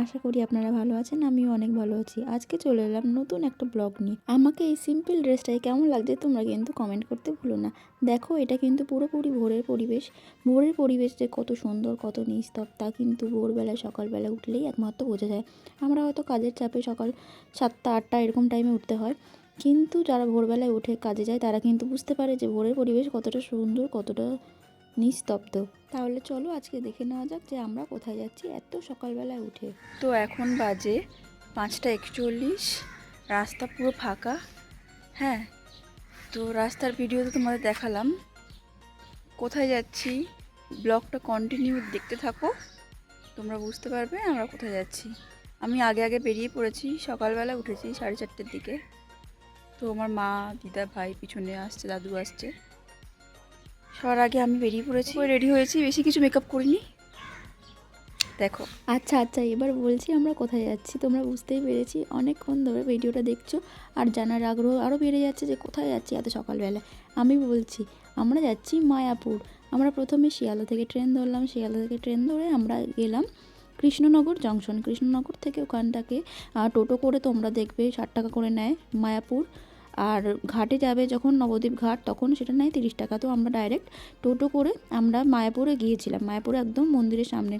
আশা করি আপনারা ভালো আছেন, আমিও অনেক ভালো আছি। আজকে চলে এলাম নতুন একটা ব্লগ নিয়ে। আমাকে এই সিম্পল ড্রেসটাই কেমন লাগছে তোমরা কিন্তু কমেন্ট করতে ভুলো না। দেখো, এটা কিন্তু পুরোপুরি ভোরের পরিবেশ। ভোরের পরিবেশ যে কত সুন্দর, কত নিস্তব্ধ তা কিন্তু ভোরবেলায় সকালবেলা উঠলেই একমাত্র বোঝা যায়। আমরা হয়তো কাজের চাপে সকাল 7টা 8টা এরকম টাইমে উঠতে হয়, কিন্তু যারা ভোরবেলায় উঠে কাজে যায় তারা কিন্তু বুঝতে পারে যে ভোরের পরিবেশ কতটা সুন্দর, কতটা নিস্তব্ধ। তাহলে চলো আজকে দেখে নেওয়া যাক যে আমরা কোথায় যাচ্ছি এত সকালবেলায় উঠে। তো এখন বাজে 5টা 41, রাস্তা পুরো ফাঁকা। হ্যাঁ, তো রাস্তার ভিডিও তো তোমাদের দেখালাম। কোথায় যাচ্ছি ব্লগটা কন্টিনিউ দেখতে থাকো, তোমরা বুঝতে পারবে আমরা কোথায় যাচ্ছি। আমি আগে আগে বেরিয়ে পড়েছি, সকালবেলা উঠেছি 4:30টার দিকে। তো আমার মা, দিদা, ভাই পিছনে আসছে, দাদু আসছে। সবার আগে আমি বেরিয়ে পড়েছি, রেডি হয়েছি, বেশি কিছু মেকআপ করিনি। দেখো, আচ্ছা, এবার বলছি আমরা কোথায় যাচ্ছি। তোমরা বুঝতেই পেরেছি, অনেকক্ষণ ধরে ভিডিওটা দেখছো আর জানার আগ্রহ আরও বেড়ে যাচ্ছে যে কোথায় যাচ্ছি এত সকালবেলা। আমি বলছি আমরা যাচ্ছি মায়াপুর। আমরা প্রথমে শিয়ালদা থেকে ট্রেন ধরলাম, শিয়ালদা থেকে ট্রেন ধরে আমরা গেলাম কৃষ্ণনগর জংশন। কৃষ্ণনগর থেকে ওখানটাকে টোটো করে তোমরা দেখবে 60 টাকা করে নেয় মায়াপুর। আর ঘাটে যাবে যখন নবদ্বীপ ঘাট, তখন সেটা নেয় 30 টাকা। তো আমরা ডাইরেক্ট টোটো করে আমরা মায়াপুরে গিয়েছিলাম, মায়াপুরে একদম মন্দিরের সামনে।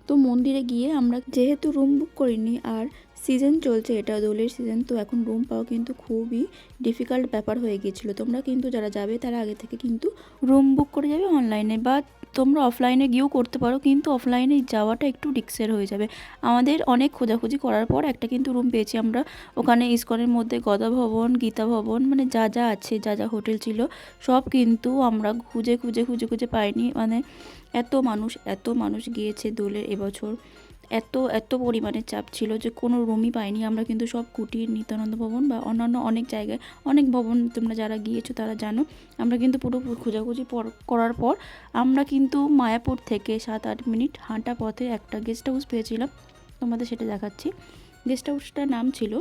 তো মন্দিরে গিয়ে আমরা যেহেতু রুম বুক করিনি, আর সিজন চলছে, এটা দোলের সিজন, তো এখন রুম পাওয়া কিন্তু খুবই ডিফিকাল্ট ব্যাপার হয়ে গিয়েছিলো। তোমরা কিন্তু যারা যাবে তারা আগে থেকে কিন্তু রুম বুক করে যাবে অনলাইনে, বা তোমরা অফলাইনে গিয়েও করতে পারো, কিন্তু অফলাইনে যাওয়াটা একটু রিস্কের হয়ে যাবে। আমাদের অনেক খোঁজাখুঁজি করার পর একটা কিন্তু রুম পেয়েছি আমরা। ওখানে ইসকনের মধ্যে গদা ভবন, গীতা ভবন, মানে যা যা আছে, যা যা হোটেল ছিল সব কিন্তু আমরা খুঁজে খুঁজে খুঁজে খুঁজে পাইনি। মানে এত মানুষ গিয়েছে দোলের এবছর, এত পরিমাণে চাপ ছিল যে কোনো রুমই পাইনি আমরা। কিন্তু সব কুটির, নিত্যানন্দ ভবন বা অন্যান্য অনেক জায়গায়, অনেক ভবন তোমরা যারা গিয়েছো তারা জানো। আমরা কিন্তু পুরো খোঁজাখুঁজি করার পর আমরা কিন্তু মায়াপুর থেকে 7-8 মিনিট হাঁটা পথে একটা গেস্ট হাউস পেয়েছিলাম। তোমাদের সেটা দেখাচ্ছি। গেস্ট হাউসটার নাম ছিল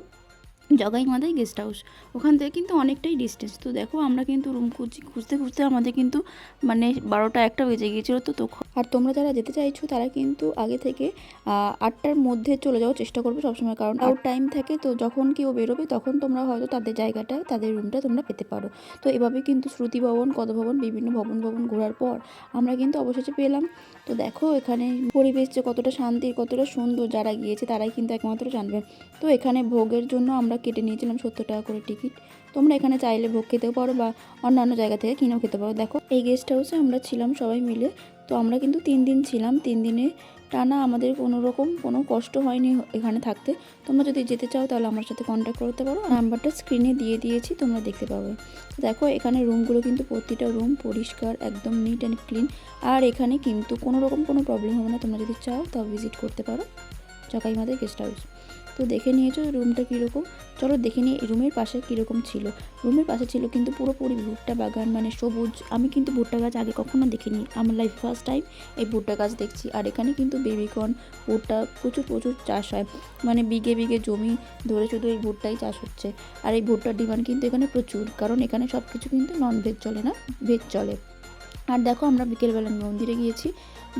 জগাইমাদাই গেস্ট হাউস। ওখান থেকে কিন্তু অনেকটাই ডিস্টেন্স। তো দেখো, আমরা কিন্তু রুম খুঁজতে খুঁজতে আমাদের কিন্তু মানে 12টা 1টা বেজে গিয়েছিলো। তো আর তোমরা যারা যেতে চাইছো তারা কিন্তু আগে থেকে 8টার মধ্যে চলে যাওয়ার চেষ্টা করবে সবসময়, কারণ আউট টাইম থাকে। তো যখন কেউ বেরোবে তখন তোমরা হয়তো তাদের জায়গাটা, তাদের রুমটা তোমরা পেতে পারো। তো এভাবে কিন্তু শ্রুতি ভবন, কদ ভবন, বিভিন্ন ভবন ঘোরার পর আমরা কিন্তু অবশেষে পেলাম। তো দেখো এখানে পরিবেশ যে কতটা শান্তির, কতটা সুন্দর, যারা গিয়েছে তারাই কিন্তু একমাত্র জানবে। তো এখানে ভোগের জন্য আমরা কেটে নিয়েছিলাম 70 টাকা করে টিকিট। তোমরা এখানে চাইলে ভোগ খেতেও পারো বা অন্যান্য জায়গা থেকে কিনেও খেতে পারো। দেখো, এই গেস্ট হাউসে আমরা ছিলাম সবাই মিলে। তো আমরা কিন্তু 3 দিন ছিলাম, 3 দিনে টানা আমাদের কোনো কষ্ট হয়নি এখানে থাকতে। তোমরা যদি যেতে চাও তাহলে আমার সাথে কন্ট্যাক্ট করতে পারো, নাম্বারটা স্ক্রিনে দিয়ে দিয়েছি, তোমরা দেখতে পাবে। দেখো এখানে রুমগুলো কিন্তু প্রতিটা রুম পরিষ্কার, একদম নিট অ্যান্ড ক্লিন। আর এখানে কিন্তু কোনো প্রবলেম হবে না। তোমরা যদি চাও তাও ভিজিট করতে পারো জগাইমাদাই গেস্ট হাউস। তো দেখে নিয়েছো রুমটা কীরকম, চলো দেখে নিই রুমের পাশে কীরকম ছিল। রুমের পাশে ছিল কিন্তু পুরোপুরি ভুট্টা বাগান, মানে সবুজ। আমি কিন্তু ভুট্টা গাছ আগে কখনো দেখিনি, আমার লাইফ ফার্স্ট টাইম এই ভুট্টা গাছ দেখছি। আর এখানে কিন্তু বেবিকর্ন, ভুট্টা প্রচুর চাষ হয়, মানে বিঘে জমি ধরে শুধু এই ভুট্টাই চাষ হচ্ছে। আর এই ভুট্টার ডিমান্ড কিন্তু এখানে প্রচুর, কারণ এখানে সব কিছু কিন্তু নন ভেজ চলে না, ভেজ চলে। আর দেখো, আমরা বিকেলবেলা মন্দিরে গিয়েছি।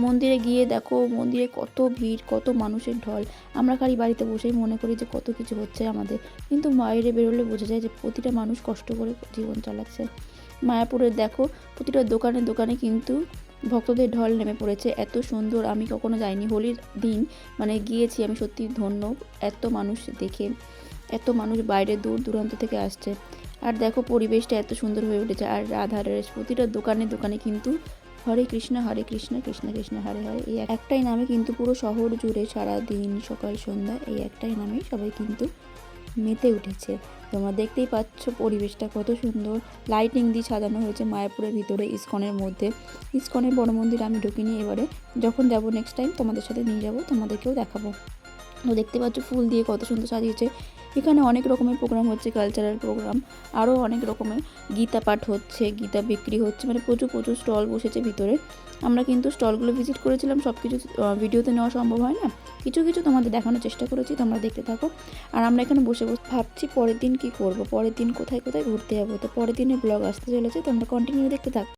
মন্দিরে গিয়ে দেখো মন্দিরে কত ভিড়, কত মানুষের ঢল। আমরা খালি বাড়িতে বসেই মনে করি যে কত কিছু হচ্ছে আমাদের, কিন্তু বাইরে বেরোলে বোঝা যায় যে প্রতিটা মানুষ কষ্ট করে জীবন চালাচ্ছে। মায়াপুরের দেখো প্রতিটা দোকানে কিন্তু ভক্তদের ঢল নেমে পড়েছে। এত সুন্দর আমি কখনো যাইনি। হোলির দিন মানে গিয়েছি আমি, সত্যি ধন্য এত মানুষ দেখে। এত মানুষ বাইরে দূর দূরান্ত থেকে আসছে। আর দেখো পরিবেশটা এত সুন্দর হয়ে উঠেছে। আর রাধারের প্রতিটা দোকানে কিন্তু হরে কৃষ্ণ কৃষ্ণ কৃষ্ণ হরে হরে, এই একটাই নামে কিন্তু পুরো শহর জুড়ে সারা দিন সকাল সন্ধ্যা এই একটাই নামেই সবাই কিন্তু মেতে উঠেছে। তোমরা দেখতেই পাচ্ছ পরিবেশটা কত সুন্দর, লাইটিং দিয়ে সাজানো হয়েছে মায়াপুরের ভিতরে ইসকনের মধ্যে। ইসকনের বড় মন্দির আমি ঢুকিনি, এবারে যখন যাব নেক্সট টাইম তোমাদের সাথে নিয়ে যাব, তোমাদেরকেও দেখাবো। তো দেখতে পাচ্ছ ফুল দিয়ে কত সুন্দর সাজিয়েছে। এখানে অনেক রকমের প্রোগ্রাম হচ্ছে, কালচারাল প্রোগ্রাম, আরও অনেক রকমের গীতা পাঠ হচ্ছে, গীতা বিক্রি হচ্ছে, মানে প্রচুর স্টল বসেছে ভিতরে। আমরা কিন্তু স্টলগুলো ভিজিট করেছিলাম, সব কিছু ভিডিওতে নেওয়া সম্ভব হয় না, কিছু তোমাদের দেখানোর চেষ্টা করেছি, তোমরা দেখতে থাকো। আর আমরা এখানে বসে ভাবছি পরের দিন কি করব, পরের দিন কোথায় ঘুরতে যাবো। তো পরের দিনের ব্লগ আসতে চলেছে, তোমরা কন্টিনিউ দেখতে থাকো।